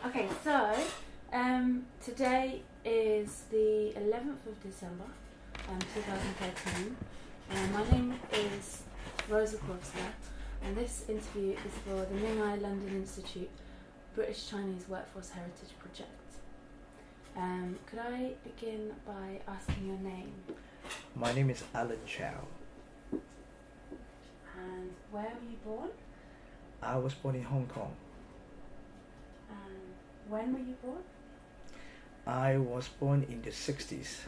Okay, so today is the 11th of December, 2013. My name is Rosa Korvska, and this interview is for the Mingai London Institute British Chinese Workforce Heritage Project. Could I begin by asking your name? My name is Alan Chau. And where were you born? I was born in Hong Kong. And when were you born? I was born in the 60s.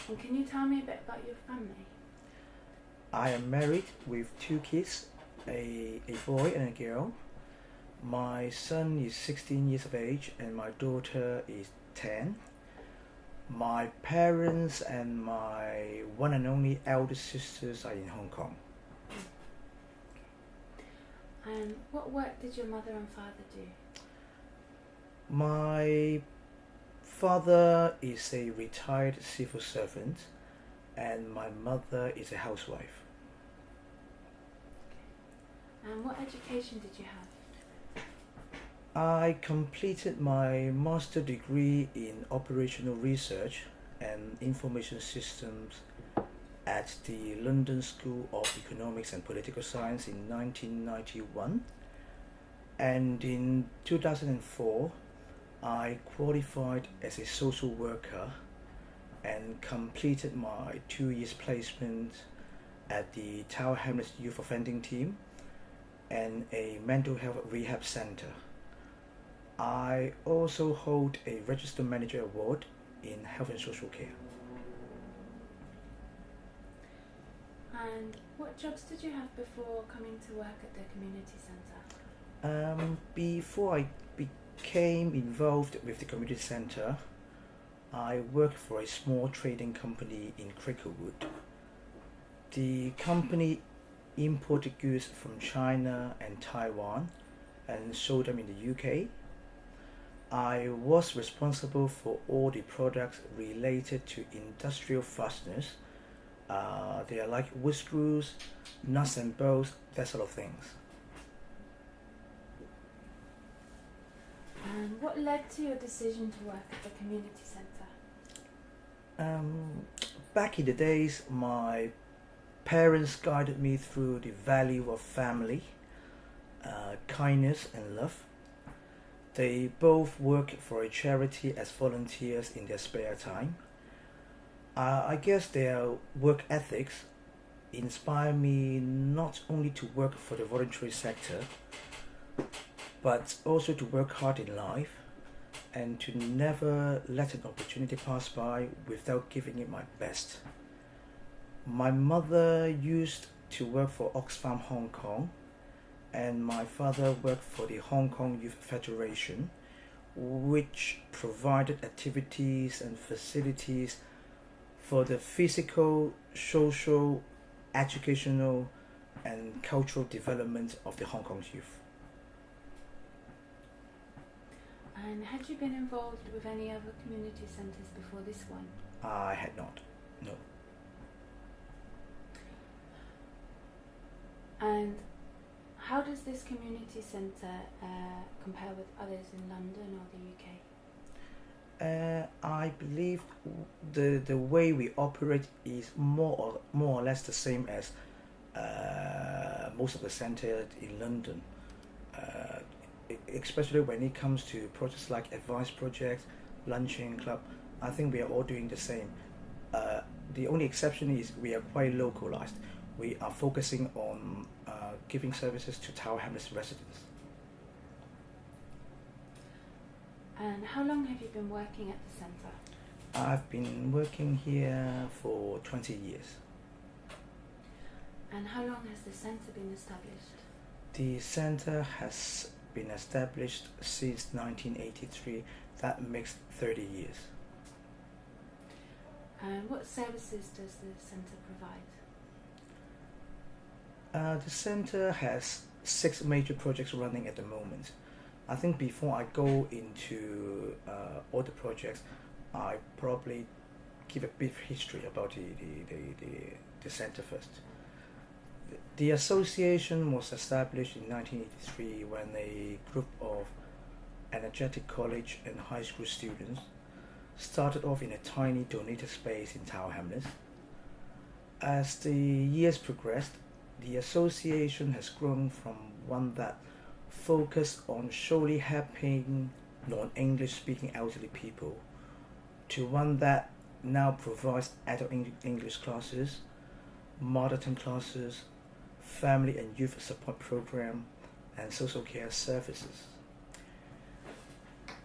And can you tell me a bit about your family? I am married with 2 kids, a boy and a girl. My son is 16 years of age and my daughter is 10. My parents and my one and only eldest sisters are in Hong Kong. And what work did your mother and father do? My father is a retired civil servant and my mother is a housewife. And what education did you have? I completed my master degree in operational research and information systems at the London School of Economics and Political Science in 1991, and in 2004 I qualified as a social worker and completed my 2 years placement at the Tower Hamlets Youth Offending Team and a mental health rehab centre. I also hold a Registered Manager Award in Health and Social Care. And what jobs did you have before coming to work at the community centre? Before I became involved with the community centre, I worked for a small trading company in Cricklewood. The company imported goods from China and Taiwan and sold them in the UK. I was responsible for all the products related to industrial fasteners. They are like wood screws, nuts and bolts, that sort of things. And what led to your decision to work at the community centre? Back in the days, my parents guided me through the value of family, kindness and love. They both work for a charity as volunteers in their spare time. I guess their work ethics inspire me not only to work for the voluntary sector, but also to work hard in life and to never let an opportunity pass by without giving it my best. My mother used to work for Oxfam Hong Kong, and my father worked for the Hong Kong Youth Federation, which provided activities and facilities for the physical, social, educational and cultural development of the Hong Kong's youth. And had you been involved with any other community centres before this one? I had not, no. And how does this community centre compare with others in London or the UK? I believe the way we operate is more or less the same as most of the centres in London, especially when it comes to projects like Advice Project, Lunching Club. I think we are all doing the same. The only exception is we are quite localised. We are focusing on giving services to Tower Hamlets residents. And how long have you been working at the centre? I've been working here for 20 years. And how long has the centre been established? The centre has been established since 1983. That makes 30 years. And what services does the centre provide? The centre has 6 major projects running at the moment. I think before I go into all the projects, I probably give a bit of history about the centre first. The association was established in 1983 when a group of energetic college and high school students started off in a tiny donated space in Tower Hamlets. As the years progressed, the association has grown from one that focused on solely helping non-English speaking elderly people to one that now provides adult English classes, mother tongue classes, family and youth support program, and social care services.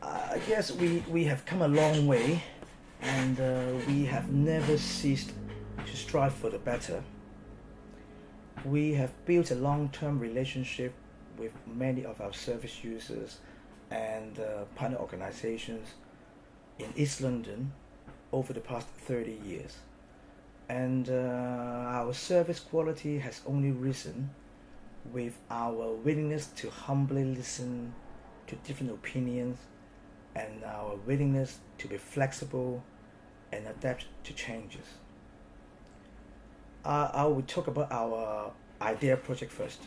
I guess we have come a long way, and we have never ceased to strive for the better. We have built a long-term relationship with many of our service users and partner organizations in East London over the past 30 years. And our service quality has only risen with our willingness to humbly listen to different opinions and our willingness to be flexible and adapt to changes. I will talk about our idea project first.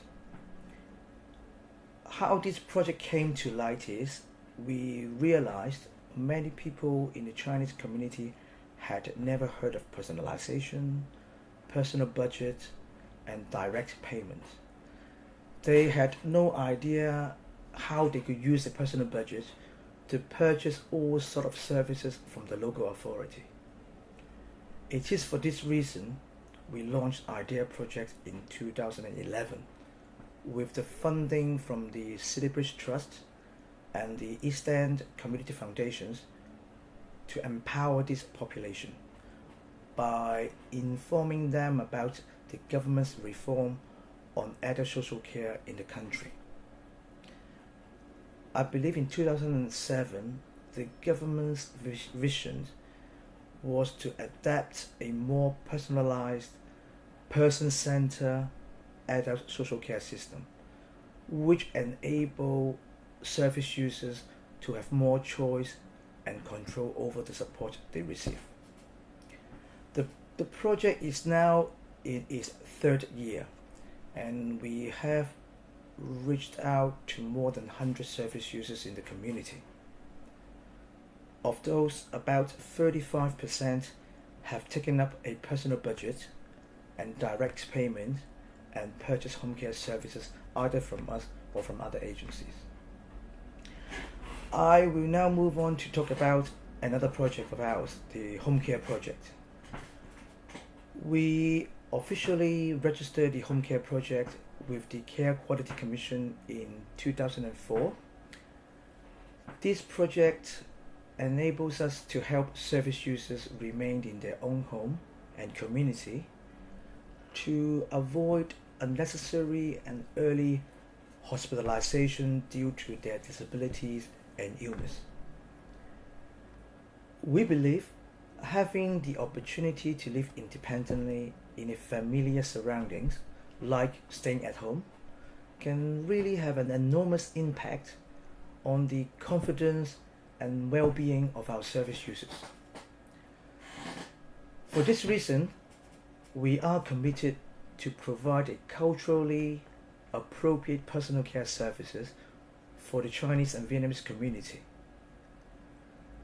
How this project came to light is we realized many people in the Chinese community had never heard of personalization, personal budget, and direct payment. They had no idea how they could use the personal budget to purchase all sorts of services from the local authority. It is for this reason we launched Idea Project in 2011 with the funding from the City Bridge Trust and the East End Community Foundations to empower this population by informing them about the government's reform on adult social care in the country. I believe in 2007 the government's vision was to adapt a more personalized, person-centered adult social care system, which enable service users to have more choice and control over the support they receive. The project is now in its third year, and we have reached out to more than 100 service users in the community. Of those, about 35% have taken up a personal budget and direct payment and purchase home care services either from us or from other agencies. I will now move on to talk about another project of ours, the Homecare Project. We officially registered the Homecare Project with the Care Quality Commission in 2004. This project enables us to help service users remain in their own home and community to avoid unnecessary and early hospitalization due to their disabilities and illness. We believe having the opportunity to live independently in a familiar surroundings, like staying at home, can really have an enormous impact on the confidence and well-being of our service users. For this reason, we are committed to provide a culturally appropriate personal care services for the Chinese and Vietnamese community.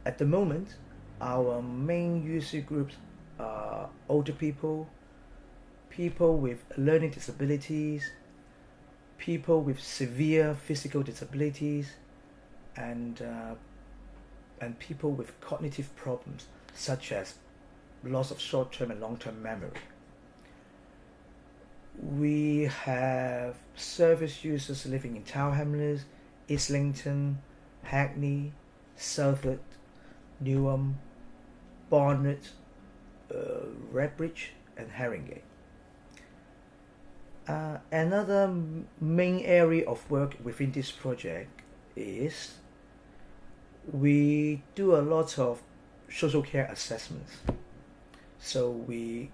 At the moment, our main user groups are older people, people with learning disabilities, people with severe physical disabilities, and people with cognitive problems such as loss of short-term and long-term memory. We have service users living in Tower Hamlets, Islington, Hackney, Southwark, Newham, Barnet, Redbridge, and Haringey. Another main area of work within this project is we do a lot of social care assessments. So we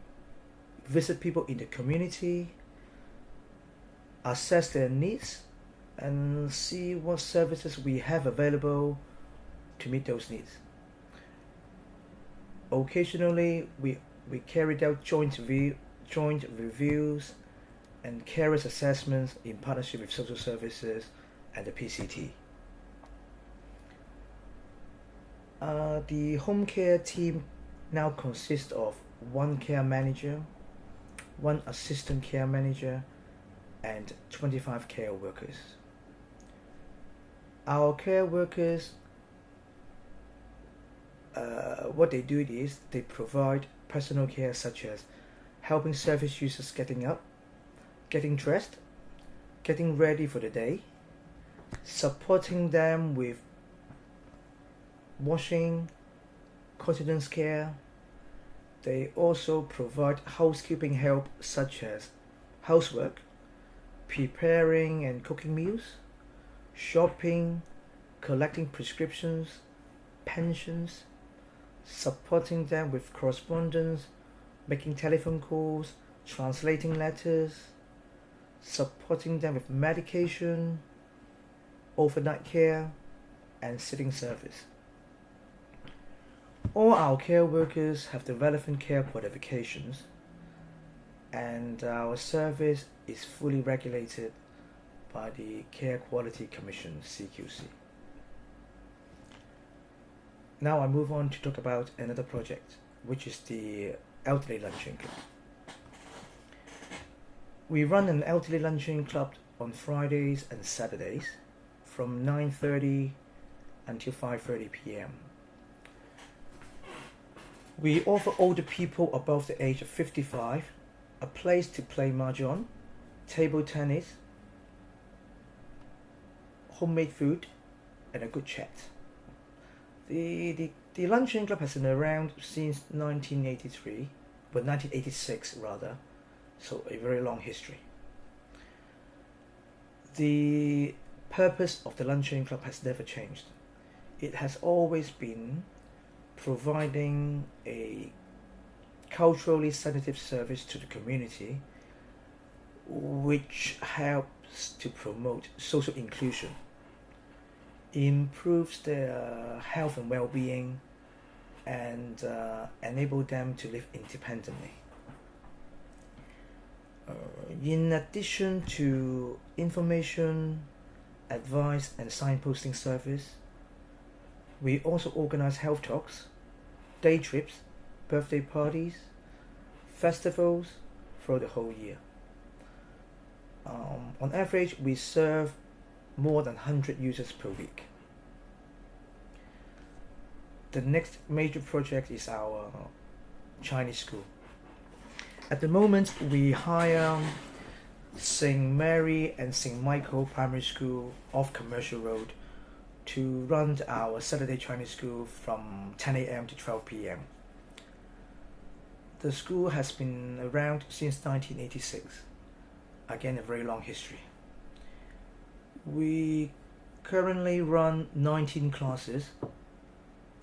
visit people in the community, assess their needs, and see what services we have available to meet those needs. Occasionally, we carried out joint reviews and carers assessments in partnership with social services and the PCT. The home care team now consists of one care manager, one assistant care manager, and 25 care workers. Our care workers, what they do is they provide personal care such as helping service users getting up, getting dressed, getting ready for the day, supporting them with washing, continence care. They also provide housekeeping help such as housework, preparing and cooking meals, shopping, collecting prescriptions, pensions, supporting them with correspondence, making telephone calls, translating letters, supporting them with medication, overnight care, and sitting service. All our care workers have the relevant care qualifications, and our service is fully regulated by the Care Quality Commission, CQC. Now I move on to talk about another project, which is the Elderly Luncheon Club. We run an Elderly Luncheon Club on Fridays and Saturdays from 9:30 until 5:30 p.m. We offer older people above the age of 55 a place to play mahjong, table tennis, homemade food, and a good chat. The luncheon club has been around since 1983, but 1986 rather, so a very long history. The purpose of the luncheon club has never changed. It has always been providing a culturally sensitive service to the community, which helps to promote social inclusion, improves their health and well-being, and enable them to live independently. In addition to information, advice, and signposting service, we also organize health talks, day trips, birthday parties, festivals for the whole year. On average, we serve more than 100 users per week. The next major project is our Chinese school. At the moment, we hire St. Mary and St. Michael Primary School off Commercial Road to run our Saturday Chinese school from 10 a.m. to 12 p.m. The school has been around since 1986. Again, a very long history. We currently run 19 classes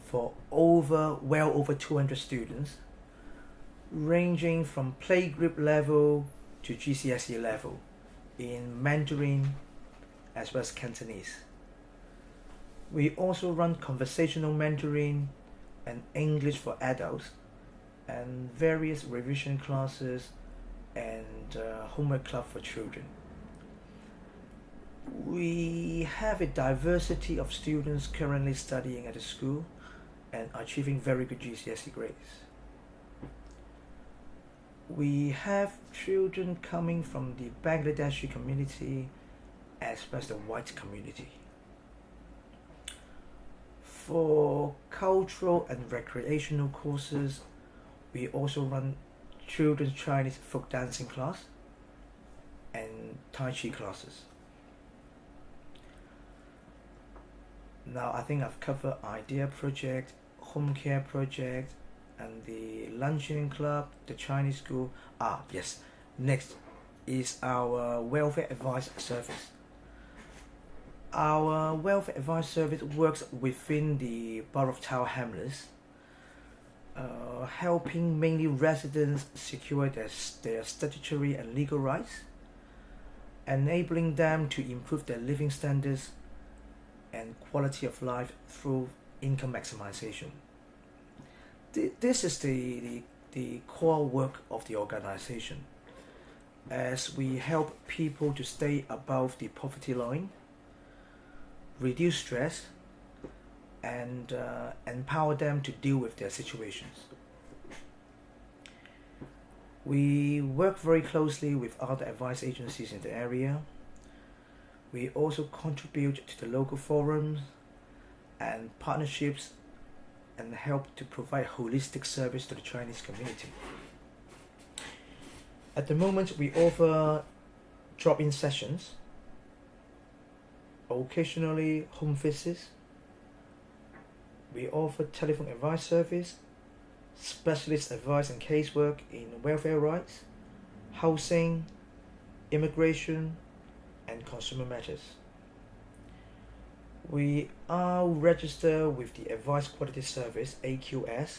for well over 200 students, ranging from playgroup level to GCSE level in Mandarin as well as Cantonese. We also run conversational Mandarin and English for adults, and various revision classes and homework club for children. We have a diversity of students currently studying at the school and achieving very good GCSE grades. We have children coming from the Bangladeshi community as well as the white community. For cultural and recreational courses, we also run children's Chinese folk dancing class and Tai Chi classes. Now I think I've covered Idea Project, Homecare Project, and the Luncheon Club, the Chinese school. Yes, next is our welfare advice service. Our welfare advice service works within the Borough of Tower Hamlets, helping mainly residents secure their statutory and legal rights, enabling them to improve their living standards and quality of life through income maximization. This is the core work of the organization. as we help people to stay above the poverty line, reduce stress, and empower them to deal with their situations. We work very closely with other advice agencies in the area. We also contribute to the local forums and partnerships and help to provide holistic service to the Chinese community. At the moment, we offer drop-in sessions, occasionally home visits. We offer telephone advice service, specialist advice and casework in welfare rights, housing, immigration, and consumer matters. We are registered with the Advice Quality Service AQS,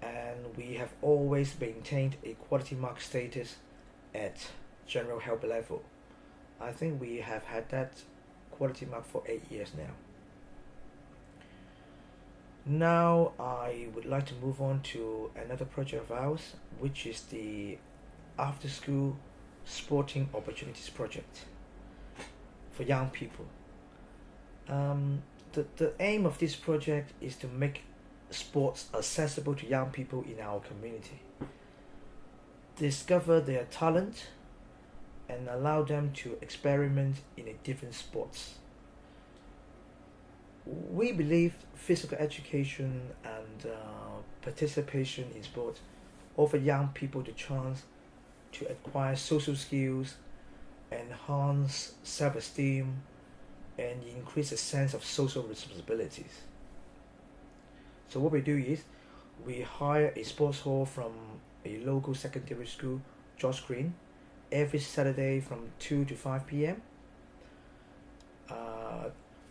and we have always maintained a quality mark status at general help level. I think we have had that quality mark for 8 years now. Now I would like to move on to another project of ours, which is the After School Sporting Opportunities Project for young people. The aim of this project is to make sports accessible to young people in our community, discover their talent, and allow them to experiment in a different sports. We believe physical education and participation in sports offer young people the chance to acquire social skills, enhance self-esteem, and increase a sense of social responsibilities. So what we do is we hire a sports hall from a local secondary school, George Green, every Saturday from 2 to 5 p.m.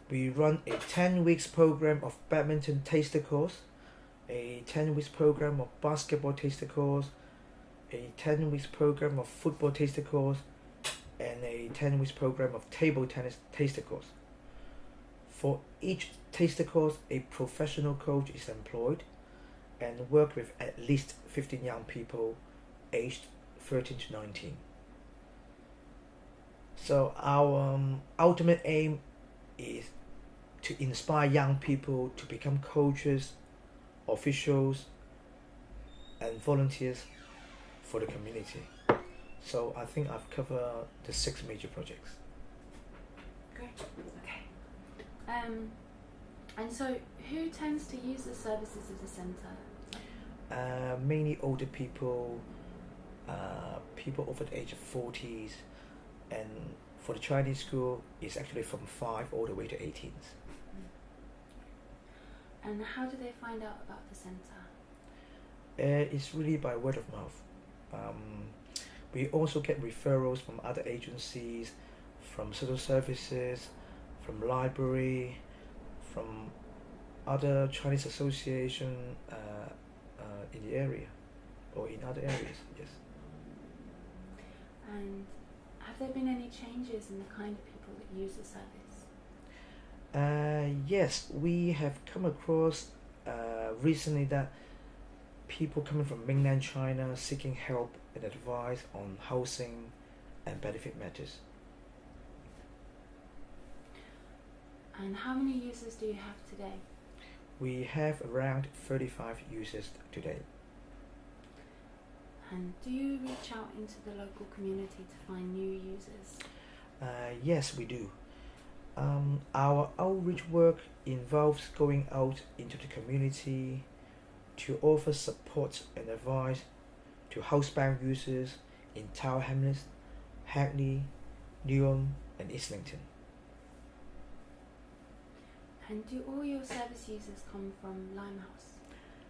We run a 10 weeks program of badminton taster course, a 10 weeks program of basketball taster course, a 10 weeks program of football taster course, and a 10 weeks program of table tennis taster course. For each taster course, a professional coach is employed and work with at least 15 young people aged 13 to 19. So our ultimate aim is to inspire young people to become coaches, officials, and volunteers for the community. So I think I've covered the 6 major projects. Great. Okay. And so, who tends to use the services of the centre? Mainly older people, people over the age of 40s, and for the Chinese school, it's actually from 5 all the way to 18s. And how do they find out about the centre? It's really by word of mouth. We also get referrals from other agencies, from social services, from library, from other Chinese association in the area or in other areas. Yes. And have there been any changes in the kind of people that use the service? Yes, we have come across recently that people coming from mainland China seeking help and advice on housing and benefit matters. And how many users do you have today? We have around 35 users today. And do you reach out into the local community to find new users? Yes, we do. Our outreach work involves going out into the community to offer support and advice to housebound users in Tower Hamlets, Hackney, Newham and Islington. And do all your service users come from Limehouse?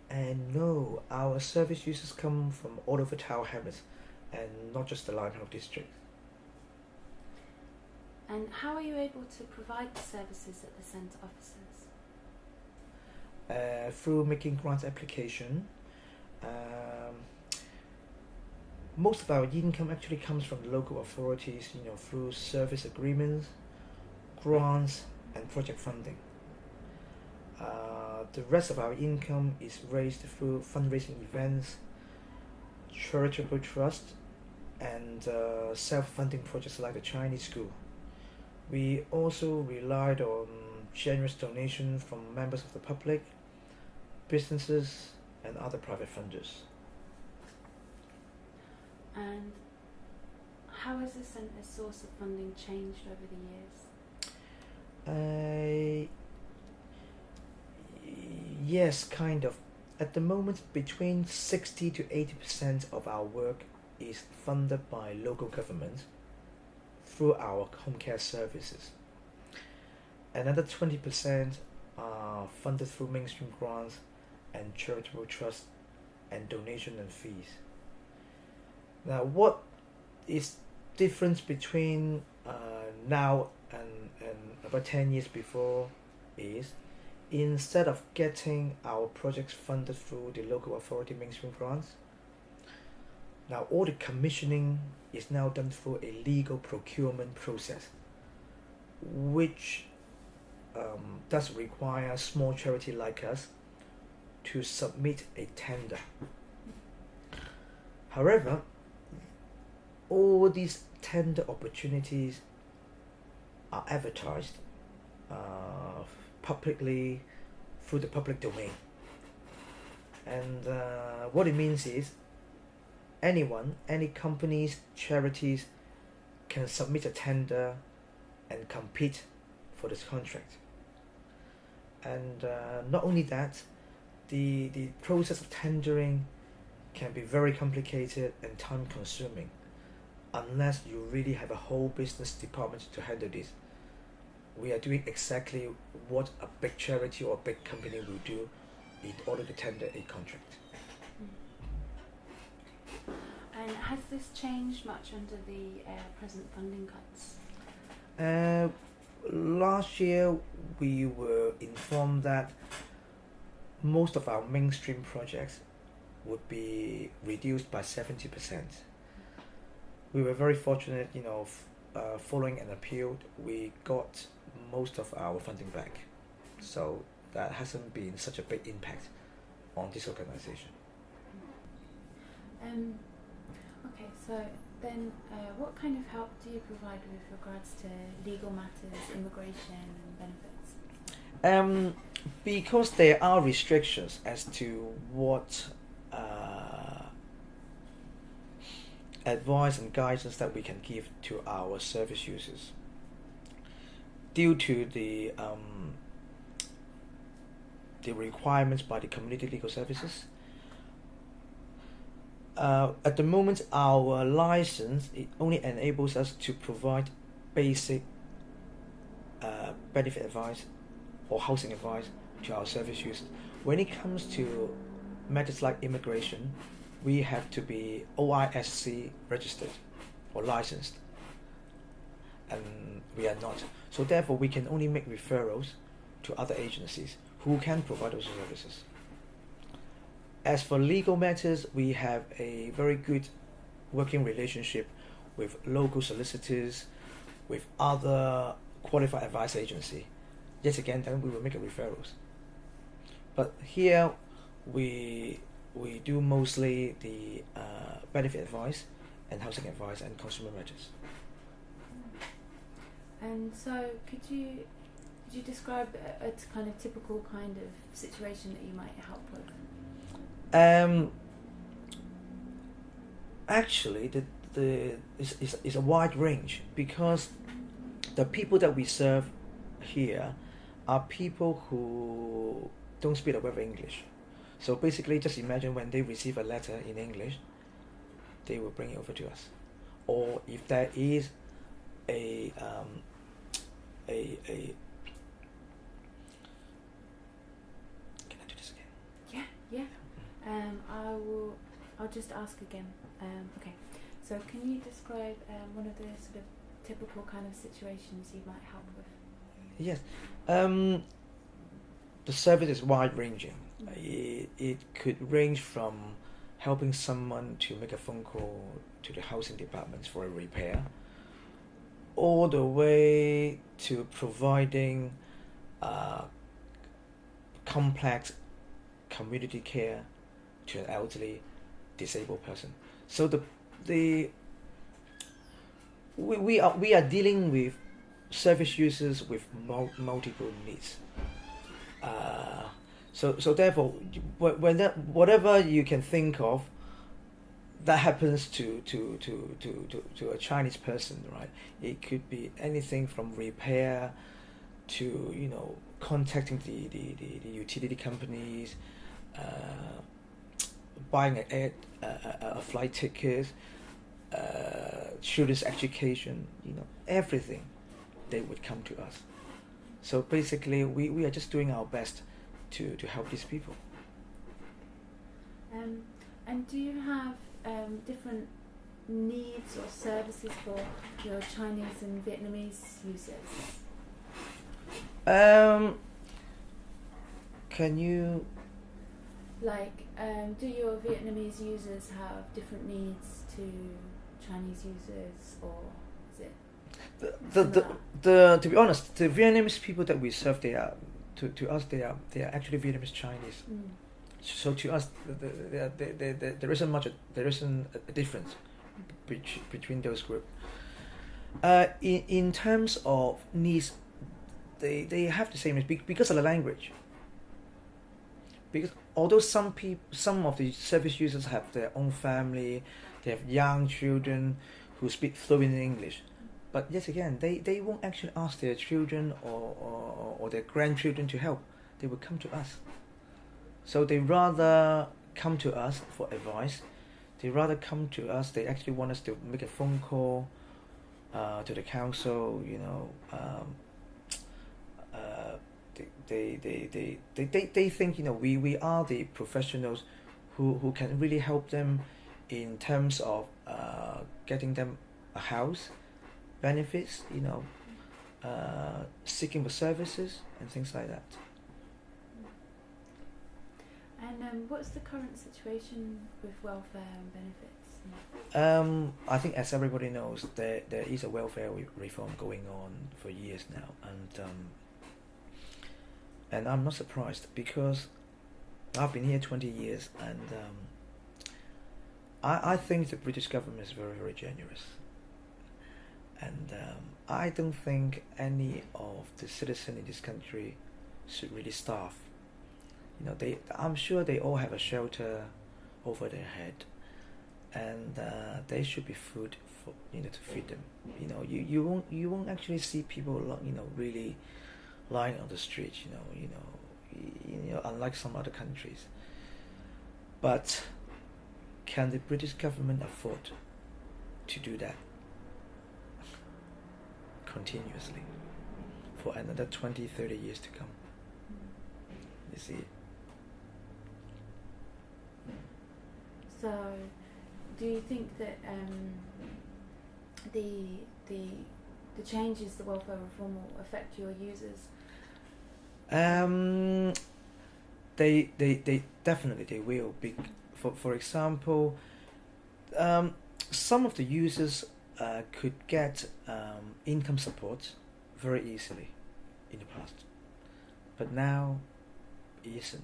And no, our service users come from all over Tower Hamlets and not just the Limehouse district. And how are you able to provide the services at the centre offices? Through making grant application. Most of our income actually comes from the local authorities, through service agreements, grants and project funding. The rest of our income is raised through fundraising events, charitable trusts and self-funding projects like the Chinese school. We also relied on generous donations from members of the public, businesses, and other private funders. And how has the centre's source of funding changed over the years? Yes, kind of. At the moment, between 60 to 80% of our work is funded by local government through our home care services. Another 20% are funded through mainstream grants and charitable trusts and donation and fees. Now, what is difference between now and about 10 years before is, instead of getting our projects funded through the local authority mainstream grants, now all the commissioning is now done through a legal procurement process, which does require small charity like us to submit a tender. However, all these tender opportunities are advertised publicly through the public domain. And what it means is anyone, any companies, charities can submit a tender and compete for this contract. And not only that, the process of tendering can be very complicated and time consuming unless you really have a whole business department to handle this. We are doing exactly what a big charity or a big company will do in order to tender a contract. And has this changed much under the present funding cuts? Last year we were informed that most of our mainstream projects would be reduced by 70%. We were very fortunate, following an appeal, we got most of our funding back. So that hasn't been such a big impact on this organization. Okay, so then what kind of help do you provide with regards to legal matters, immigration and benefits? Because there are restrictions as to what advice and guidance that we can give to our service users, due to the requirements by the community legal services. At the moment, our license, it only enables us to provide basic benefit advice or housing advice to our service users. When it comes to matters like immigration, we have to be OISC registered or licensed, and we are not. So therefore, we can only make referrals to other agencies who can provide those services. As for legal matters, we have a very good working relationship with local solicitors, with other qualified advice agency. Yet again, then we will make referrals. But here, we do mostly the benefit advice and housing advice and consumer matters. And so, could you describe a kind of typical kind of situation that you might help with? Actually, is a wide range, because the people that we serve here are people who don't speak a word of English. So basically, just imagine when they receive a letter in English, they will bring it over to us. Or if there is a can I do this again? Yeah. I'll just ask again. Okay. So can you describe one of the sort of typical kind of situations you might help with? Yes. The service is wide ranging. It could range from helping someone to make a phone call to the housing departments for a repair, all the way to providing complex community care to an elderly disabled person. So the we are dealing with service users with multiple needs. So therefore, whatever you can think of that happens to a Chinese person, right? It could be anything from repair to contacting the utility companies, buying a flight ticket, children's education, everything, they would come to us. So basically, we are just doing our best to help these people. And do you have different needs or services for your Chinese and Vietnamese users? Can you... do your Vietnamese users have different needs to Chinese users, or is it? To be honest, the Vietnamese people that we serve, they are to us they are actually Vietnamese Chinese. Mm. So to us, there isn't a difference between those groups. In terms of needs, they have the same because of the language. Because although some of the service users have their own family, they have young children who speak fluent in English, but yet again, they won't actually ask their children or their grandchildren to help. They will come to us. So they rather come to us for advice. They rather come to us. They actually want us to make a phone call to the council. They think we are the professionals who can really help them in terms of getting them a house, benefits, seeking for services and things like that. And what's the current situation with welfare and benefits? I think, as everybody knows, there is a welfare reform going on for years now, and I'm not surprised because I've been here 20 years, and I think the British government is very, very generous, and I don't think any of the citizens in this country should really starve. I'm sure they all have a shelter over their head, and there should be food for to feed them. You won't actually see people really lying on the streets. Unlike some other countries. But can the British government afford to do that continuously for another 20, 30 years to come? You see. So, do you think that the changes, the welfare reform, will affect your users? They definitely will. For example, some of the users could get income support very easily in the past, but now it isn't.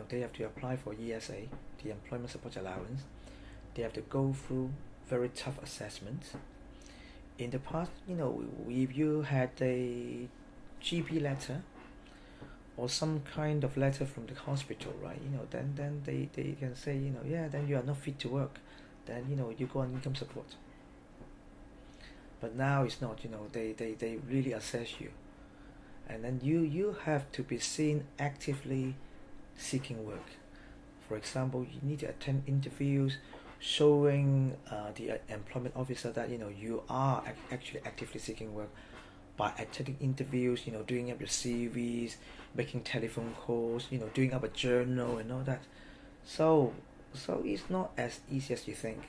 They have to apply for ESA, the Employment Support Allowance. They have to go through very tough assessments. In the past, if you had a GP letter or some kind of letter from the hospital, right? Then they can say, then you are not fit to work. Then you go on income support. But now it's not. They really assess you, and then you have to be seen actively seeking work. For example, you need to attend interviews, showing the employment officer that you are actually actively seeking work by attending interviews, doing up your CVs, making telephone calls, doing up a journal and all that. So it's not as easy as you think.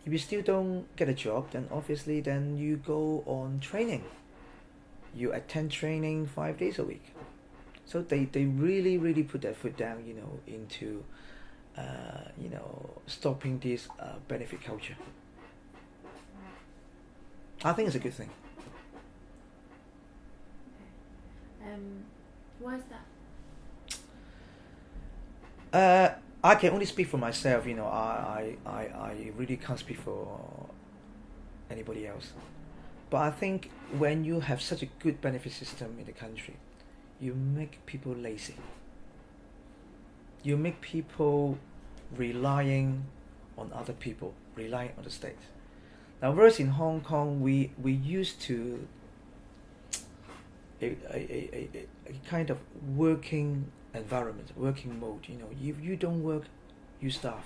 If you still don't get a job, then obviously then you go on training. You attend training 5 days a week. So they really, really put their foot down, into stopping this benefit culture. I think it's a good thing. Okay. Why is that? I can only speak for myself. I really can't speak for anybody else. But I think when you have such a good benefit system in the country, you make people lazy. You make people relying on other people, relying on the state. Now, whereas in Hong Kong, we used to a kind of working environment, working mode. If you don't work, you starve.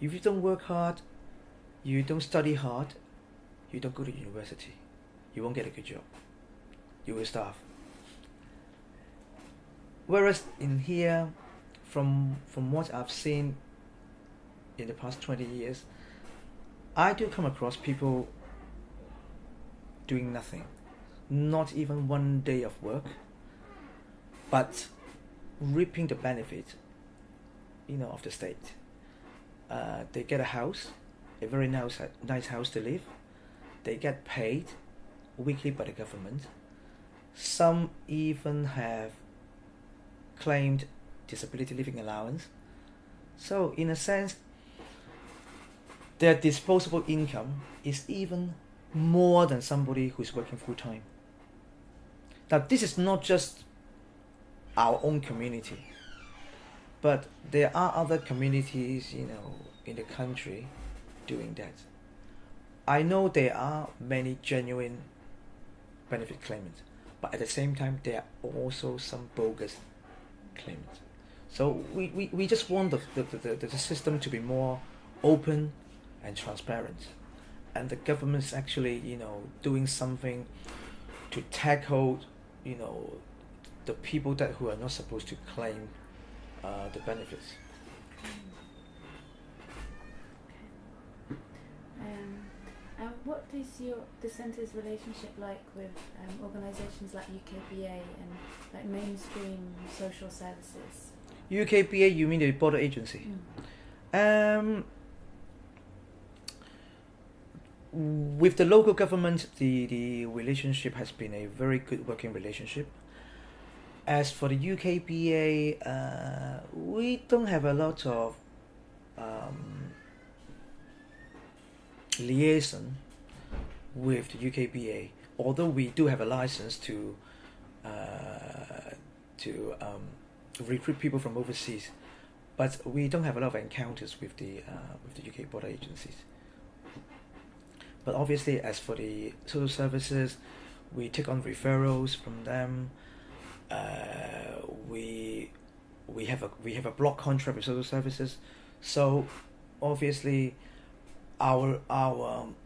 If you don't work hard, you don't study hard, you don't go to university, you won't get a good job. You will starve. Whereas in here, from what I've seen in the past 20 years, I do come across people doing nothing, not even one day of work, but reaping the benefit, of the state. They get a house, a very nice house to live. They get paid weekly by the government. Some even have claimed disability living allowance. So in a sense, their disposable income is even more than somebody who's working full time. Now, this is not just our own community, but there are other communities, in the country doing that. I know there are many genuine benefit claimants, but at the same time, there are also some bogus claimants. So we just want the system to be more open and transparent, and the government is actually doing something to tackle the people who are not supposed to claim the benefits. And what is the centre's relationship like with organisations like UKBA and like mainstream social services? UKBA, you mean the border agency? With the local government, the relationship has been a very good working relationship. As for the UKBA, we don't have a lot of liaison with the UKBA, although we do have a license to recruit people from overseas, but we don't have a lot of encounters with the UK border agencies. But obviously, as for the social services, we take on referrals from them. We have a block contract with social services, so obviously our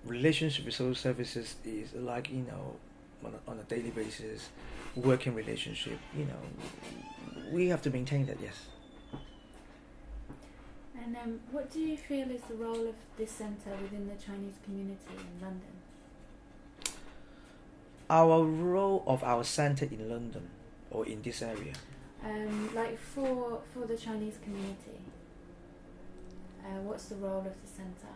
relationship with social services is like on a daily basis, working relationship. We have to maintain that. Yes. And what do you feel is the role of this centre within the Chinese community in London? Our role of our centre in London or in this area? Like for the Chinese community, what's the role of the centre?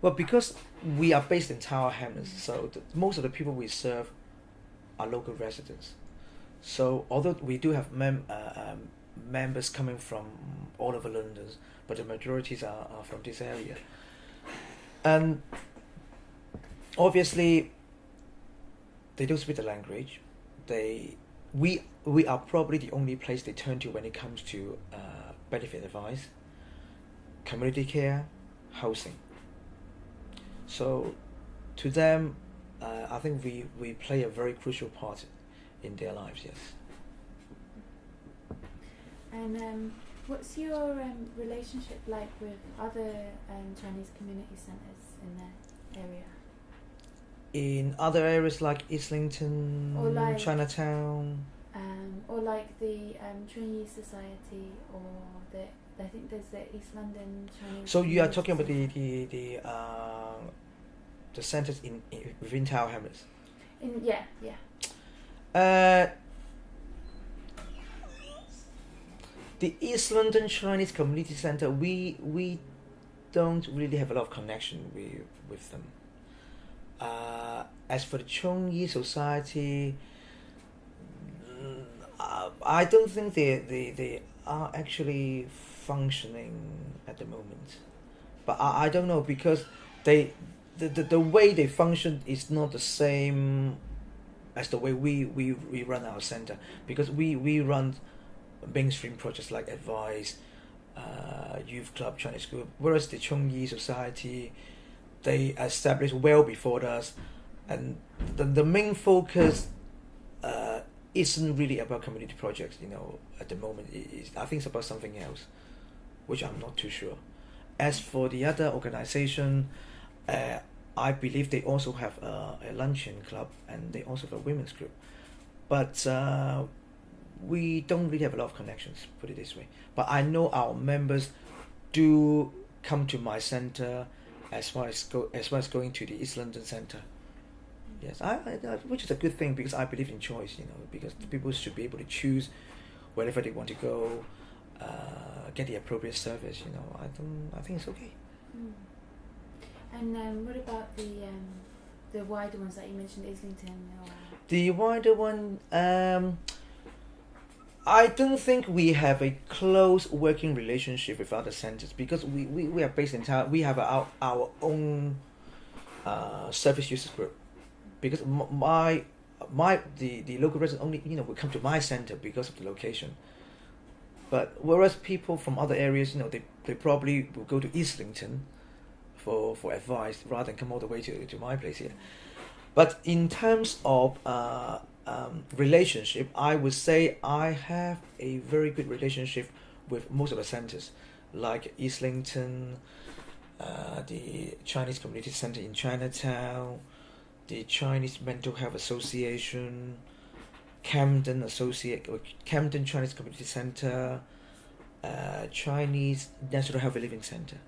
Well, because we are based in Tower Hamlets, so most of the people we serve are local residents. So although we do have members coming from all over London, but the majorities are from this area. And obviously, they don't speak the language. We are probably the only place they turn to when it comes to benefit advice, community care, housing. So to them, I think we play a very crucial part in their lives, yes. And what's your relationship like with other Chinese community centres in the area? In other areas like Islington, or like, Chinatown? Or like the Trinity Society, or I think there's the East London Chinese. So you are talking about the centres within Tower Hamlets? Yeah. The East London Chinese Community Centre, we don't really have a lot of connection with them. As for the Chongyi Society, I don't think they are actually functioning at the moment, but I don't know because the way they function is not the same as the way we run our center, because we run mainstream projects like Advice, Youth Club, Chinese Group, whereas the Chongyi Society, they established well before us, and the main focus isn't really about community projects, at the moment. I think it's about something else, which I'm not too sure. As for the other organization, I believe they also have a luncheon club, and they also have a women's group, but we don't really have a lot of connections, put it this way. But I know our members do come to my center as well as going to the East London Center. Yes, I which is a good thing, because I believe in choice, because people should be able to choose wherever they want to go, get the appropriate service. I think it's okay. And what about the wider ones that you mentioned, Islington? The wider one, I don't think we have a close working relationship with other centres, because we are based in town. We have our own service users group, because the local residents only will come to my centre because of the location. But whereas people from other areas, they probably will go to Islington for advice rather than come all the way to my place here. But in terms of relationship, I would say I have a very good relationship with most of the centres, like Islington, the Chinese Community Centre in Chinatown, the Chinese Mental Health Association, Camden Chinese Community Centre, Chinese Natural Healthy Living Centre.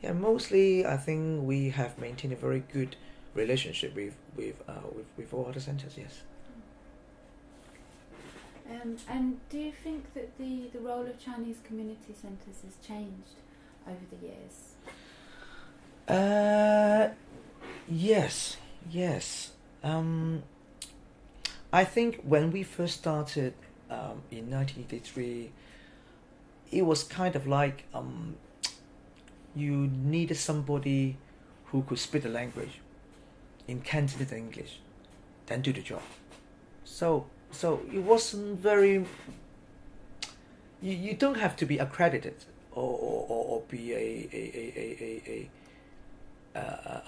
Yeah, mostly I think we have maintained a very good relationship with all other centres. Yes. And do you think that the role of Chinese community centres has changed over the years? Yes. I think when we first started in 1983, it was kind of like you needed somebody who could speak the language in Cantonese English, then do the job. So it wasn't very. You don't have to be accredited or be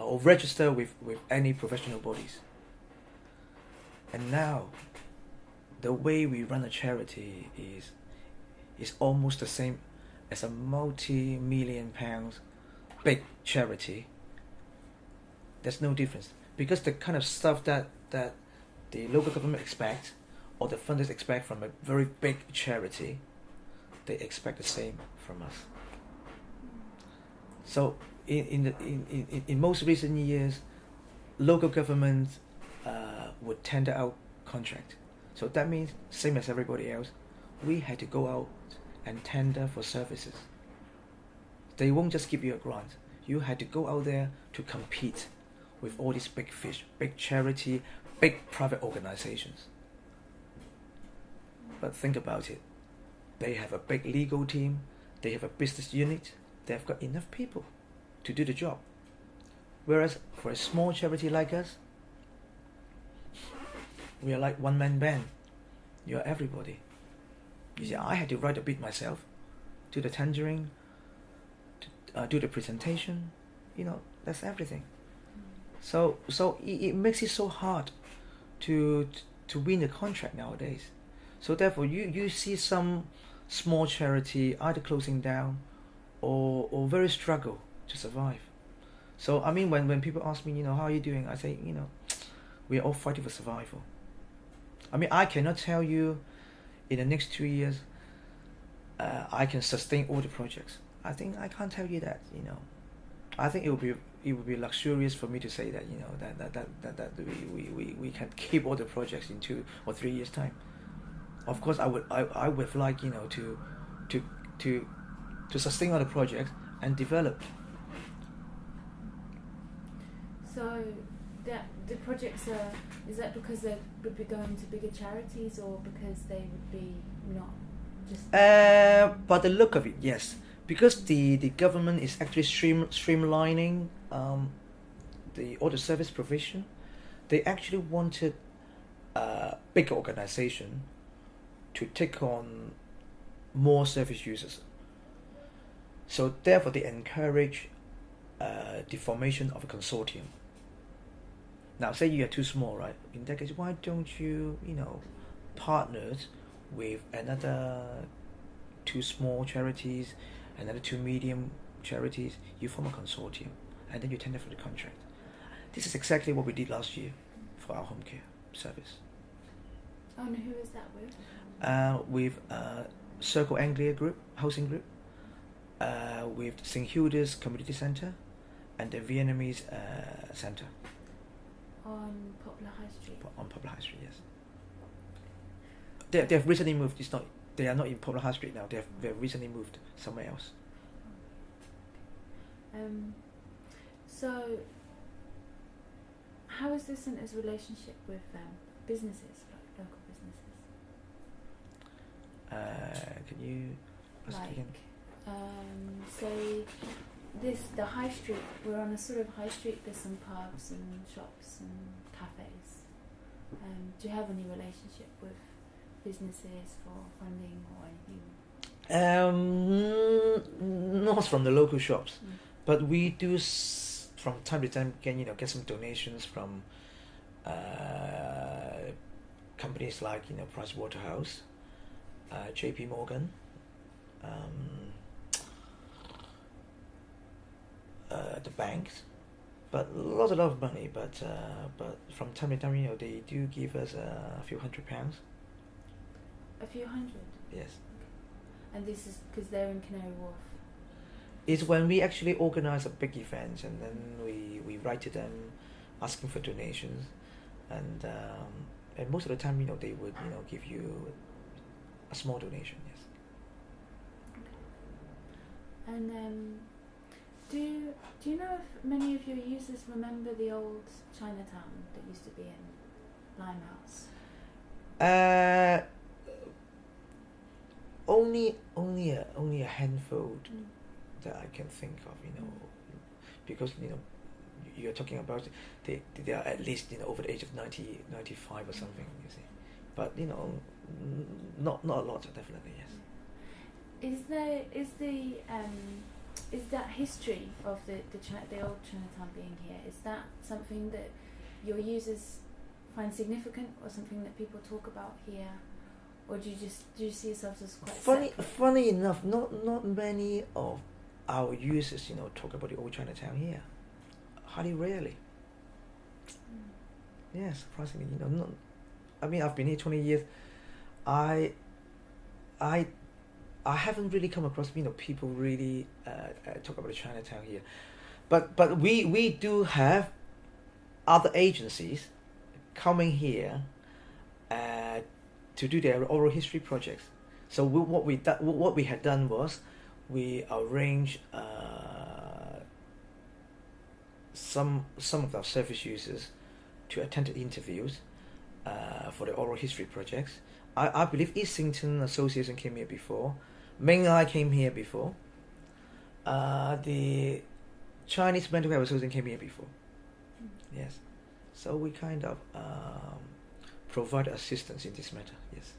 or register with any professional bodies. And now, the way we run a charity is almost the same as a multi-million pounds big charity. There's no difference, because the kind of stuff that the local government expects, or the funders expect from a very big charity, they expect the same from us. So in most recent years, local government would tender out contract. So that means, same as everybody else, we had to go out and tender for services. They won't just give you a grant. You had to go out there to compete with all these big fish, big charity, big private organizations. But think about it. They have a big legal team, they have a business unit, they've got enough people to do the job. Whereas for a small charity like us, we are like one-man band. You're everybody. You see, I had to write a bit myself, do the tendering, do the presentation. That's everything. So it makes it so hard to win a contract nowadays. So therefore, you see some small charity either closing down or very struggle to survive. So I mean, when people ask me, how are you doing? I say, we are all fighting for survival. I mean, I cannot tell you in the next 2 years I can sustain all the projects. I think I can't tell you that. I think it would be luxurious for me to say that that we can keep all the projects in 2 or 3 years time. Of course, I would like to sustain all the projects and develop. So that the projects is that because they would be going to bigger charities, or because they would be not Just By the look of it, yes, because the government is actually streamlining the all the service provision. They actually wanted a big organization to take on more service users. So therefore, they encourage the formation of a consortium. Now, say you are too small, right? In that case, why don't you, partners with another two small charities, another two medium charities? You form a consortium, and then you tender for the contract. This is exactly what we did last year for our home care service. Oh, and who is that with? With Circle Anglia Group, housing group, with St Hilda's Community Centre, and the Vietnamese Centre. On Poplar High Street. On Poplar High Street, yes. They have recently moved. They are not in Poplar High Street now. They have recently moved somewhere else. So, how is the centre's relationship with businesses, like local businesses? Can you ask again? Say the high street. We're on a sort of high street. There's some pubs and shops and cafes. Do you have any relationship with businesses for funding or anything? Not from the local shops, but we do from time to time get some donations from companies like Price Waterhouse, JP Morgan, the banks, but a lot of money. But from time to time, they do give us a few £100. A few hundred? Yes. And this is because they're in Canary Wharf? It's when we actually organise a big event, and then we write to them asking for donations, and most of the time they would give you a small donation. Yes. Okay. And do you know if many of your users remember the old Chinatown that used to be in Limehouse? Only a handful that I can think of, because you're talking about they are at least over the age of 90, 95 or something, you see, but not a lot, definitely. Yes. Is that history of the old Chinatown being here? Is that something that your users find significant, or something that people talk about here? Or do you see yourselves as quite separate? Funny enough, not many of our users, talk about the old Chinatown here. Hardly rarely. Yeah, surprisingly, not. I mean, I've been here 20 years. I haven't really come across, people really talk about the Chinatown here. But we do have other agencies coming here to do their oral history projects. So what we had done was we arranged some of our service users to attend the interviews for the oral history projects. I believe Islington Association came here before. Ming I came here before. The Chinese Mental Health Association came here before. Yes. So we kind of provide assistance in this matter. Yes.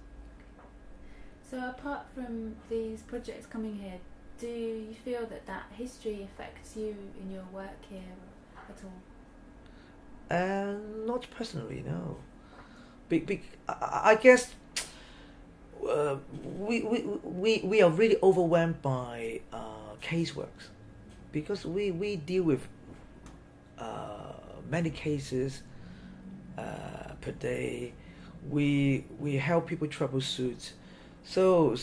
So apart from these projects coming here, do you feel that history affects you in your work here at all? Not personally, no. I guess we are really overwhelmed by caseworks, because we deal with many cases per day. We help people troubleshoot. So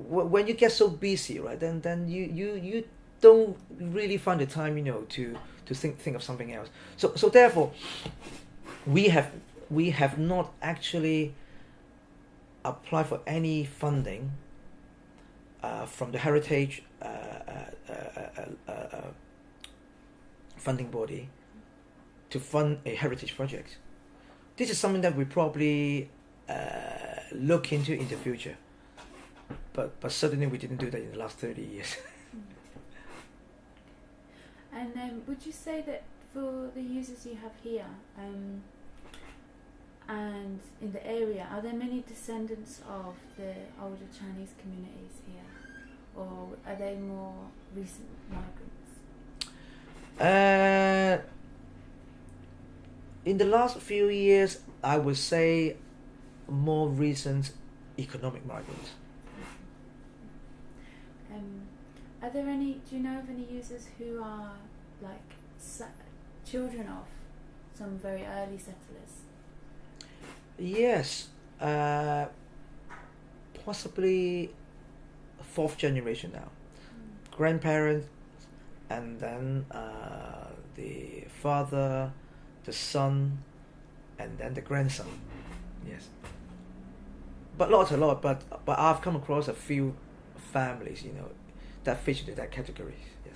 when you get so busy, right, then you don't really find the time, to think of something else. So therefore, we have not actually applied for any funding from the Heritage funding body to fund a heritage project. This is something that we probably look into in the future. but certainly we didn't do that in the last 30 years. And would you say that for the users you have here and in the area, are there many descendants of the older Chinese communities here, or are they more recent migrants? In the last few years, I would say more recent economic migrants. Are there any? Do you know of any users who are like children of some very early settlers? Yes, possibly fourth generation now. Grandparents, and then the father, the son, and then the grandson. Yes, but not a lot. But I've come across a few families, that fit into that category. Yes.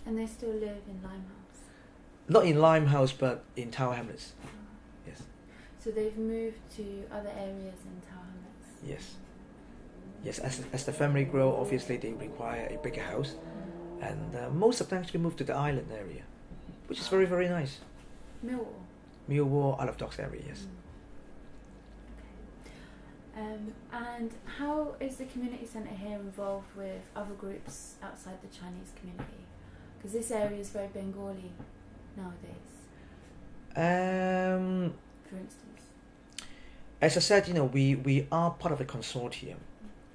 And they still live in Limehouse? Not in Limehouse, but in Tower Hamlets. Oh. Yes. So they've moved to other areas in Tower Hamlets? Yes. Yes, as the family grow, obviously they require a bigger house, and most of them actually move to the island area, which is very, very nice. Millwall? Millwall, Isle of Dogs area, yes. Okay. And how is the community centre here involved with other groups outside the Chinese community? Because this area is very Bengali nowadays. For instance. As I said, we are part of a consortium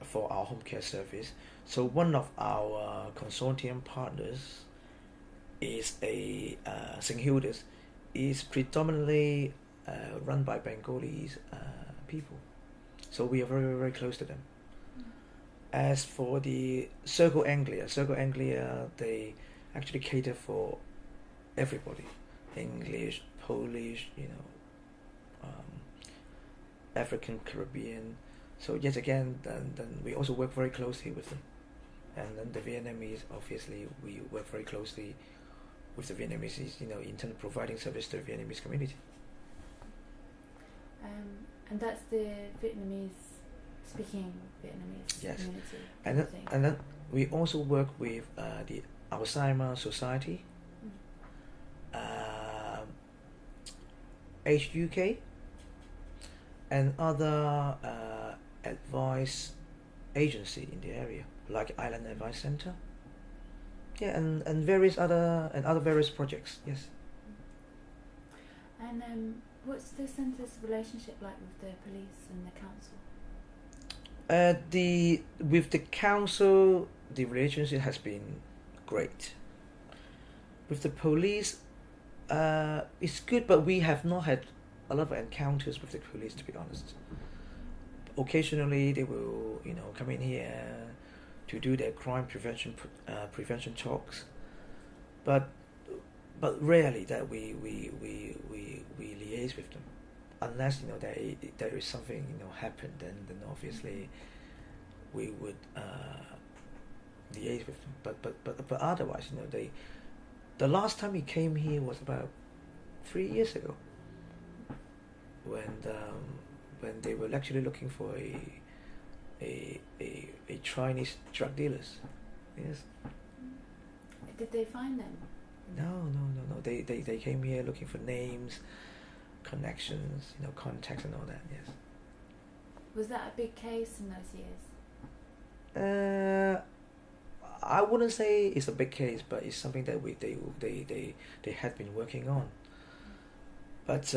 for our home care service. So one of our consortium partners is a St. Hilda's, is predominantly run by Bengalis people. So we are very, very close to them. As for the Circle Anglia, they actually cater for everybody. English, Polish, African, Caribbean. So yet again, then we also work very closely with them. And then the Vietnamese, obviously, we work very closely with the Vietnamese, in terms of providing service to the Vietnamese community. And that's the speaking Vietnamese yes. community. And then we also work with the Alzheimer Society, Age UK, and other advice agency in the area, like Island Advice Center. Yeah, and various other various projects. Yes. And what's the centre's relationship like with the police and the council? With the council, the relationship has been great. With the police, it's good, but we have not had a lot of encounters with the police, to be honest. Occasionally, they will, come in here to do their crime prevention talks, but rarely that we liaise with them, unless there is something happened, then obviously we would liaise with them. But otherwise, the last time he came here was about 3 years ago, when they were actually looking for a Chinese drug dealers. Yes. Did they find them? No. They came here looking for names, connections, contacts and all that. Yes. Was that a big case in those years? I wouldn't say it's a big case, but it's something that they had been working on. But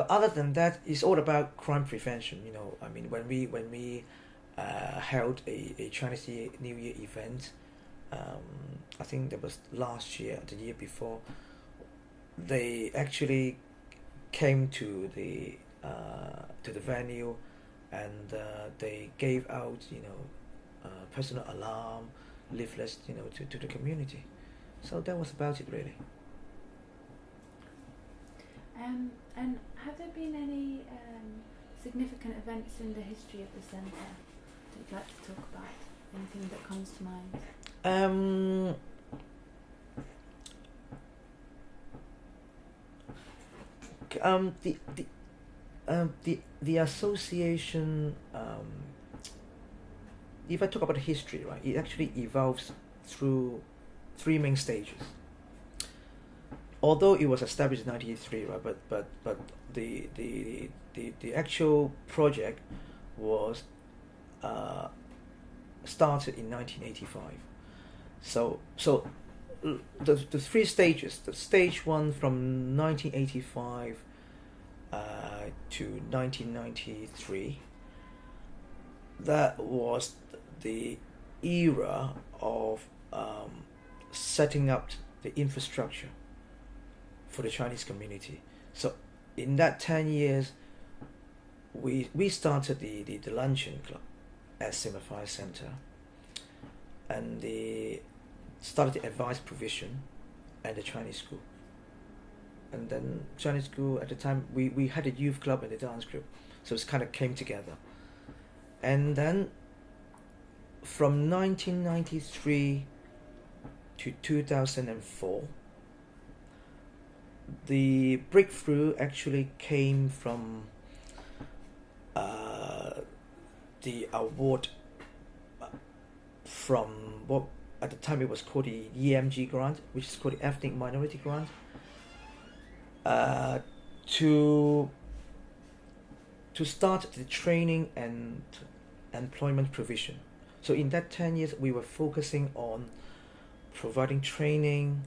other than that, it's all about crime prevention. I mean, when we held a Chinese New Year event, I think that was last year, the year before, they actually came to the venue, and they gave out personal alarm leaflets to the community. So that was about it, really. And have there been any significant events in the history of the centre that you'd like to talk about? Anything that comes to mind? The association, if I talk about history, right, it actually evolves through three main stages. Although it was established in 1983, right, but the actual project was started in 1985. So the three stages. The stage one from 1985 to 1993. That was the era of setting up the infrastructure for the Chinese community. So in that 10 years, we started the luncheon club at Simify Center, and they started the advice provision at the Chinese school. And then Chinese school at the time, we had a youth club and a dance group, so it kind of came together. And then from 1993 to 2004, the breakthrough actually came from the award from what at the time it was called the EMG grant, which is called the Ethnic Minority Grant, to start the training and employment provision. So in that 10 years, we were focusing on providing training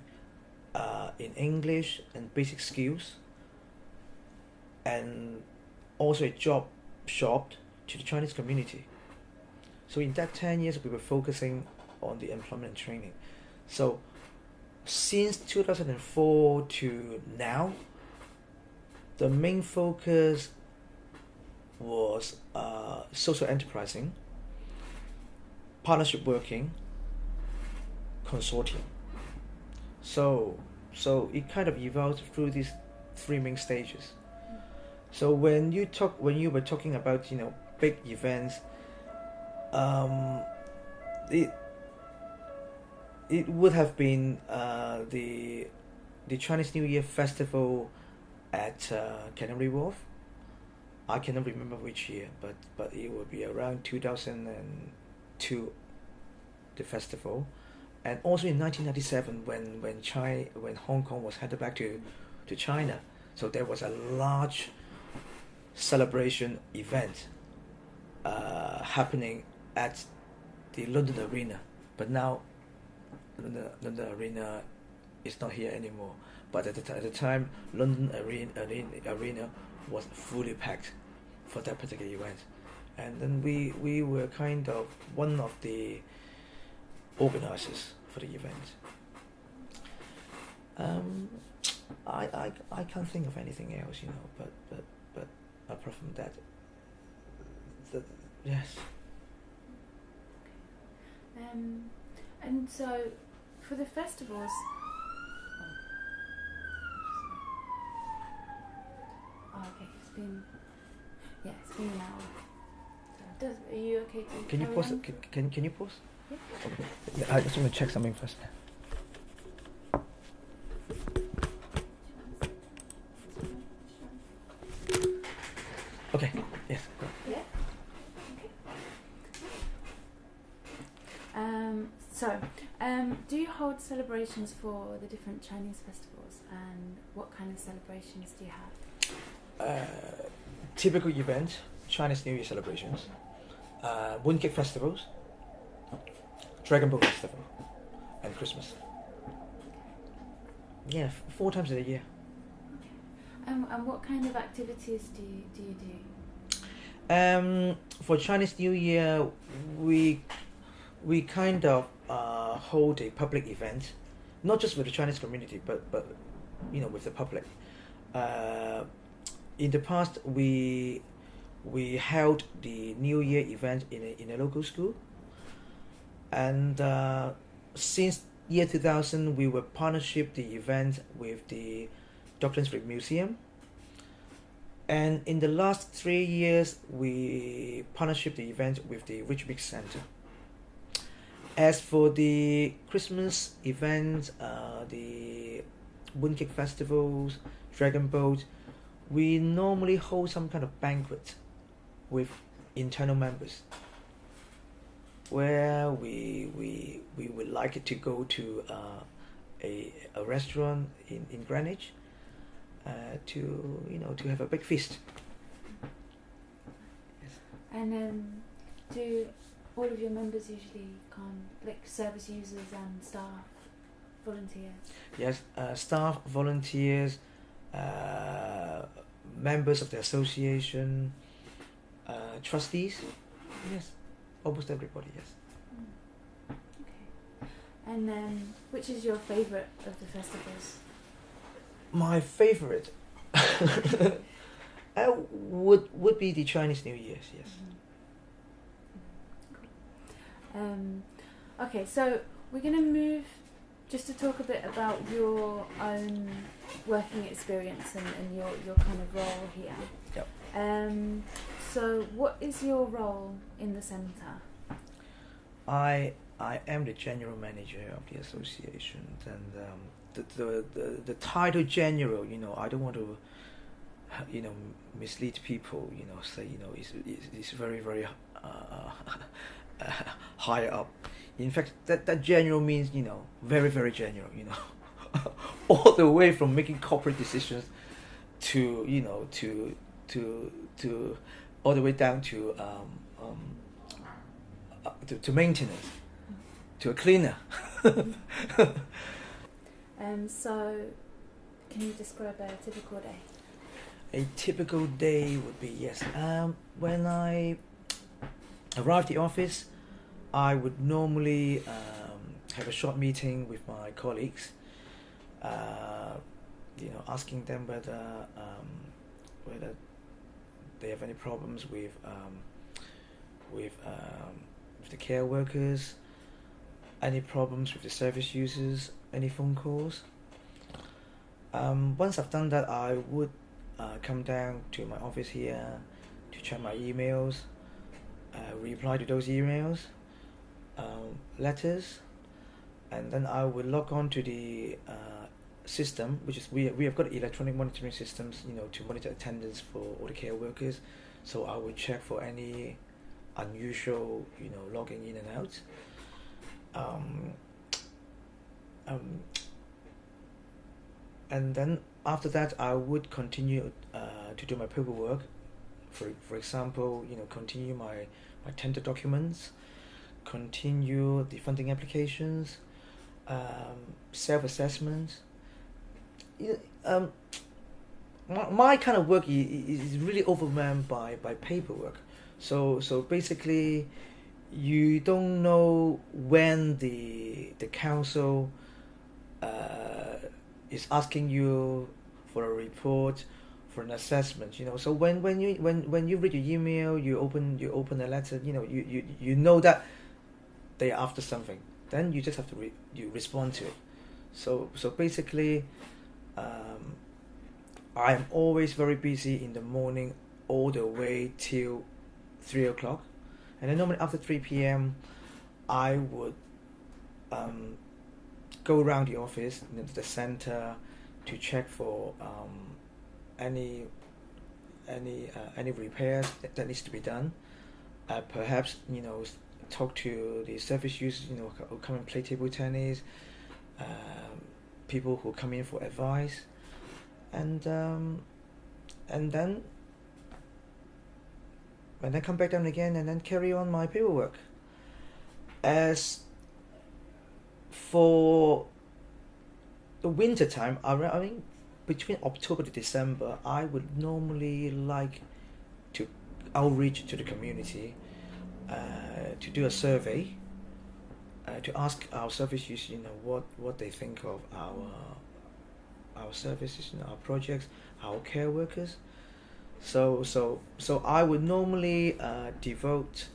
in English and basic skills, and also a job shop to the Chinese community. So in that 10 years, we were focusing on the employment and training. So since 2004 to now, the main focus was social enterprising, partnership working, consortium. So it kind of evolved through these three main stages. So when you were talking about big events, it would have been the Chinese New Year festival at Canary Wharf. I cannot remember which year, but it would be around 2002, the festival. And also in 1997, when Hong Kong was handed back to China, so there was a large celebration event happening at the London Arena. But now London Arena is not here anymore. But at the time, London Arena was fully packed for that particular event. And then we were kind of one of the organizers for the event. I can't think of anything else, but apart from that, yes. And so for the festivals, okay, it's been an hour. So are you okay to Can you pause? Can you pause? Yeah. Okay. I just want to check something first. Okay. Yes. Go. Yeah. Okay. So, do you hold celebrations for the different Chinese festivals, and what kind of celebrations do you have? Typical events, Chinese New Year celebrations, mooncake festivals, Dragon Boat Festival, and Christmas. Yeah, 4 times a year. Okay. And what kind of activities do you do? For Chinese New Year, we kind of hold a public event, not just with the Chinese community, but with the public. In the past, we held the New Year event in a local school, and since year 2000, we were partnership the event with the Docklands Street Museum, and in the last 3 years, we partnership the event with the Rehabilitation Center. As for the Christmas event, the mooncake festivals, Dragon Boat, we normally hold some kind of banquet with internal members, where we would like it to go to a restaurant in Greenwich to have a big feast. Yes. And do all of your members usually come, like service users and staff, volunteers? Yes, staff, volunteers, members of the association, trustees. Yes, almost everybody. Yes. Okay. And which is your favourite of the festivals? My favorite would be the Chinese New Year's. Yes. Cool. Okay, so we're going to move just to talk a bit about your own working experience and your kind of role here. Yep. So what is your role in the centre? I am the general manager of the association, and the title general, I don't want to mislead people, say it's very very higher up. In fact, that general means very very general, all the way from making corporate decisions to to all the way down to maintenance, to a cleaner. So can you describe a typical day? A typical day would be, yes, when I arrive at the office, I would normally have a short meeting with my colleagues, asking them whether they have any problems with the care workers, any problems with the service users, any phone calls. Once I've done that, I would come down to my office here to check my emails, reply to those emails, letters, and then I will log on to the system, which is we have got electronic monitoring systems, to monitor attendance for all the care workers. So I will check for any unusual, logging in and out. And then after that, I would continue to do my paperwork. For example, continue my tender documents, continue the funding applications, self-assessments. My kind of work is really overwhelmed by paperwork. So basically, you don't know when the council is asking you for a report, for an assessment. So when you read your email, you open a letter. You know that they are after something. Then you just have to you respond to it. So basically, I am always very busy in the morning all the way till 3 o'clock, and then normally after 3 p.m. I would go around the office, the center, to check for any repairs that needs to be done. Perhaps talk to the service users, who come and play table tennis, people who come in for advice, and then come back down again and then carry on my paperwork. As for the winter time, I mean between October to December, I would normally like to outreach to the community, to do a survey, to ask our service users, what they think of our services, our projects, our care workers. So I would normally devote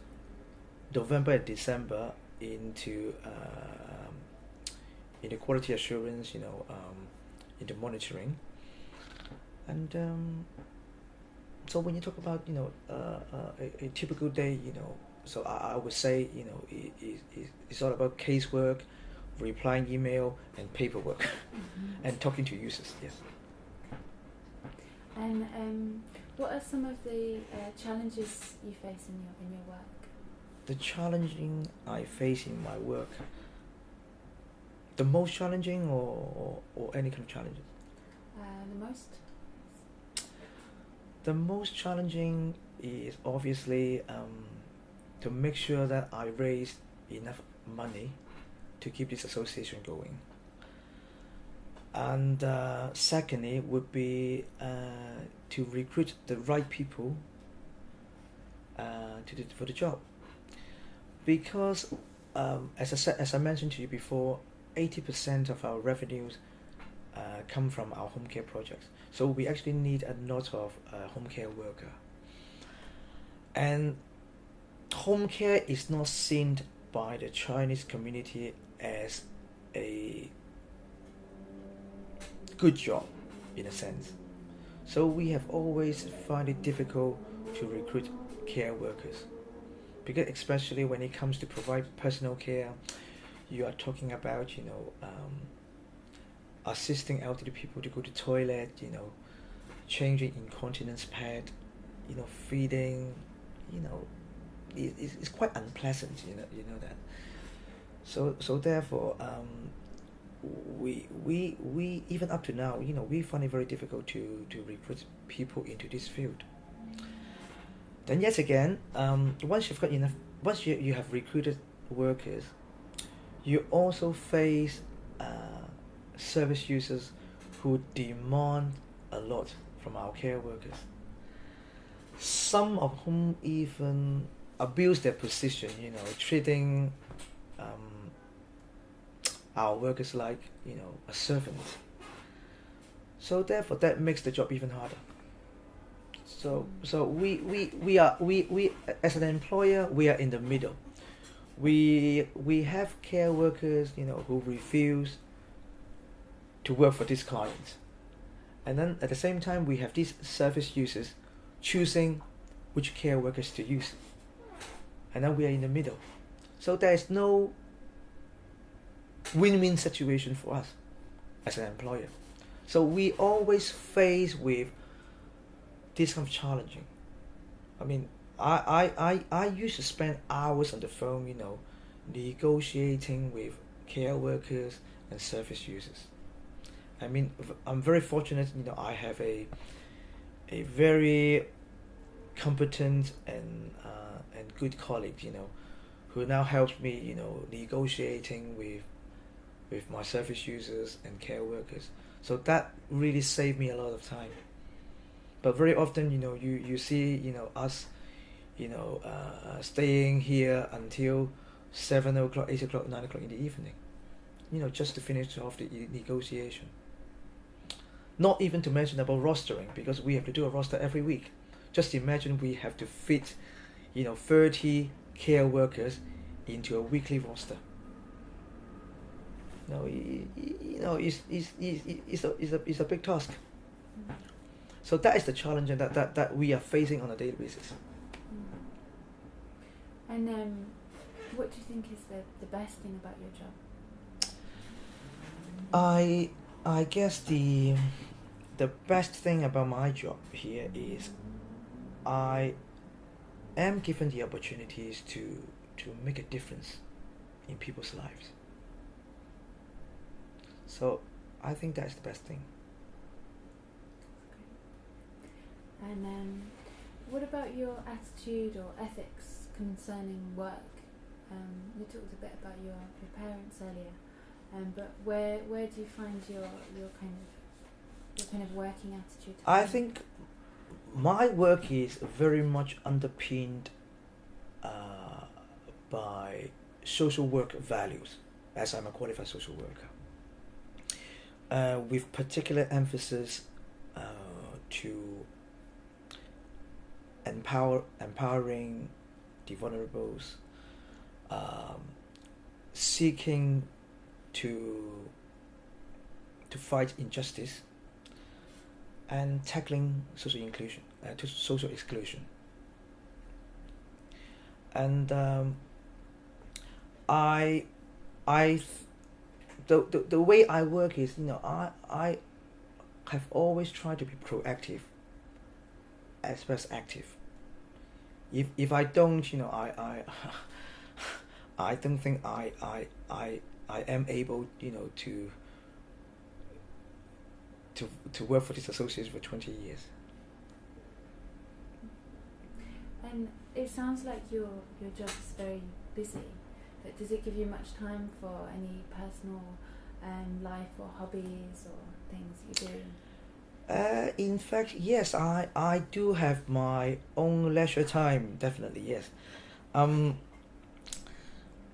November and December into quality assurance, into monitoring, and so when you talk about a typical day, so I would say it's all about casework, replying email, and paperwork, and talking to users. Yes. And what are some of the challenges you face in your work? The challenging I face in my work. The most challenging or any kind of challenges? The most? The most challenging is obviously to make sure that I raise enough money to keep this association going. And secondly would be to recruit the right people for the job. Because as I mentioned to you before, 80% of our revenues come from our home care projects. So we actually need a lot of home care worker. And home care is not seen by the Chinese community as a good job in a sense. So we have always found it difficult to recruit care workers. Because especially when it comes to provide personal care, you are talking about, assisting elderly people to go to toilet, changing incontinence pad, feeding, it's quite unpleasant, you know that. So therefore, we even up to now, we find it very difficult to recruit people into this field. Then yet again, once you have recruited workers, you also face service users who demand a lot from our care workers. Some of whom even abuse their position, treating our workers like, a servant. So therefore, that makes the job even harder. So we are as an employer, we are in the middle. We have care workers, who refuse to work for these clients, and then at the same time we have these service users choosing which care workers to use, and then we are in the middle. So there is no win-win situation for us as an employer. So we always face with this kind of challenging. I mean, I used to spend hours on the phone, negotiating with care workers and service users. I mean, I'm very fortunate, I have a very competent and good colleague, who now helps me, negotiating with my service users and care workers. So that really saved me a lot of time. But very often, you see, us, staying here until 7 o'clock, 8 o'clock, 9 o'clock in the evening, just to finish off the negotiation. Not even to mention about rostering, because we have to do a roster every week. Just imagine we have to fit, 30 care workers into a weekly roster. It's a big task. So that is the challenge that we are facing on a daily basis. And what do you think is the best thing about your job? I guess the best thing about my job here is I am given the opportunities to make a difference in people's lives. So I think that's the best thing. And what about your attitude or ethics concerning work? You talked a bit about your parents earlier, but where do you find your kind of working attitude? I think my work is very much underpinned by social work values, as I'm a qualified social worker, with particular emphasis to empowering the vulnerables, seeking to fight injustice, and tackling social exclusion. And the way I work is, I have always tried to be proactive as well as active. If I don't, I I don't think I am able, to work for this association for 20 years. And it sounds like your job is very busy. But does it give you much time for any personal life or hobbies or things you do? In fact, yes, I do have my own leisure time, definitely, yes.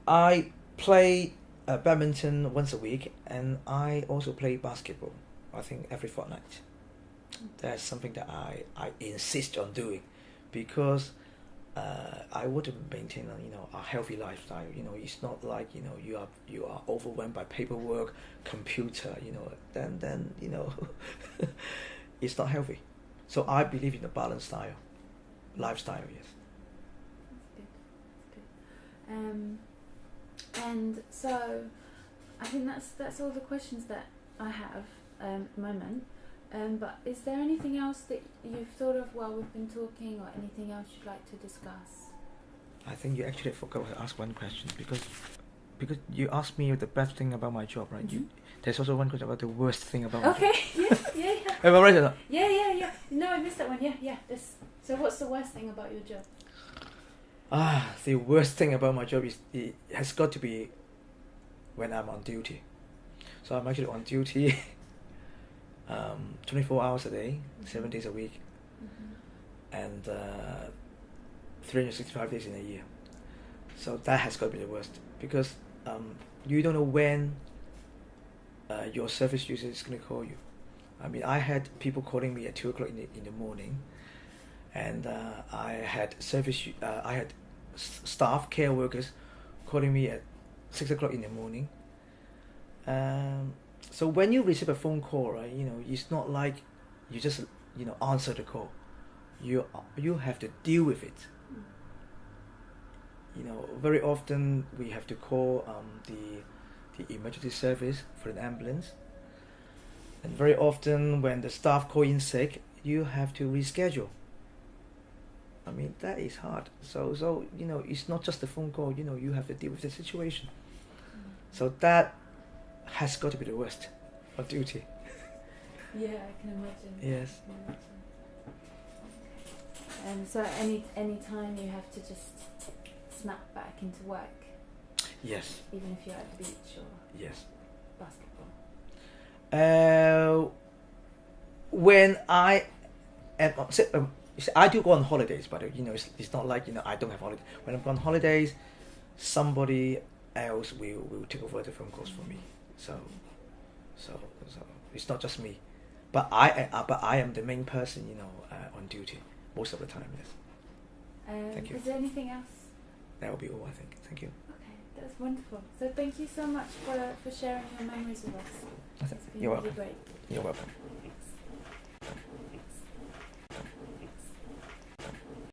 I play badminton once a week, and I also play basketball, I think, every fortnight. That's something that I insist on doing, because I want to maintain a healthy lifestyle. It's not like you are overwhelmed by paperwork, computer. Then it's not healthy. So I believe in a balanced lifestyle. Yes. That's good. And so I think that's all the questions that I have at the moment. But is there anything else that you've thought of while we've been talking, or anything else you'd like to discuss? I think you actually forgot to ask one question, because you asked me the best thing about my job, right? Mm-hmm. There's also one question about the worst thing about my job. Okay, yeah. Am I right or not? Yeah. No, I missed that one. Yeah. So what's the worst thing about your job? The worst thing about my job is it has got to be when I'm on duty. So I'm actually on duty 24 hours a day, 7 days a week, and 365 days in a year. So that has got to be the worst, because you don't know when your service user is going to call you. I mean, I had people calling me at 2 o'clock in the morning, and I had staff, care workers calling me at 6 o'clock in the morning. So when you receive a phone call, right, it's not like you just answer the call. You have to deal with it. Very often we have to call the emergency service for an ambulance, and very often when the staff call in sick, you have to reschedule. I mean, that is hard. So it's not just a phone call. You have to deal with the situation. So that has got to be the worst on duty. Yeah, I can imagine. Yes. And so any time you have to just snap back into work. Yes. Even if you're at the beach or yes. basketball. When I am I do go on holidays, but it's not like I don't have holidays. When I'm on holidays, somebody else will take over the phone calls for me. So it's not just me, but I am the main person on duty most of the time. Yes. Thank you. Is there anything else? That will be all, I think. Thank you. Okay, that's wonderful. So thank you so much for sharing your memories with us. You're welcome. Really great. You're welcome.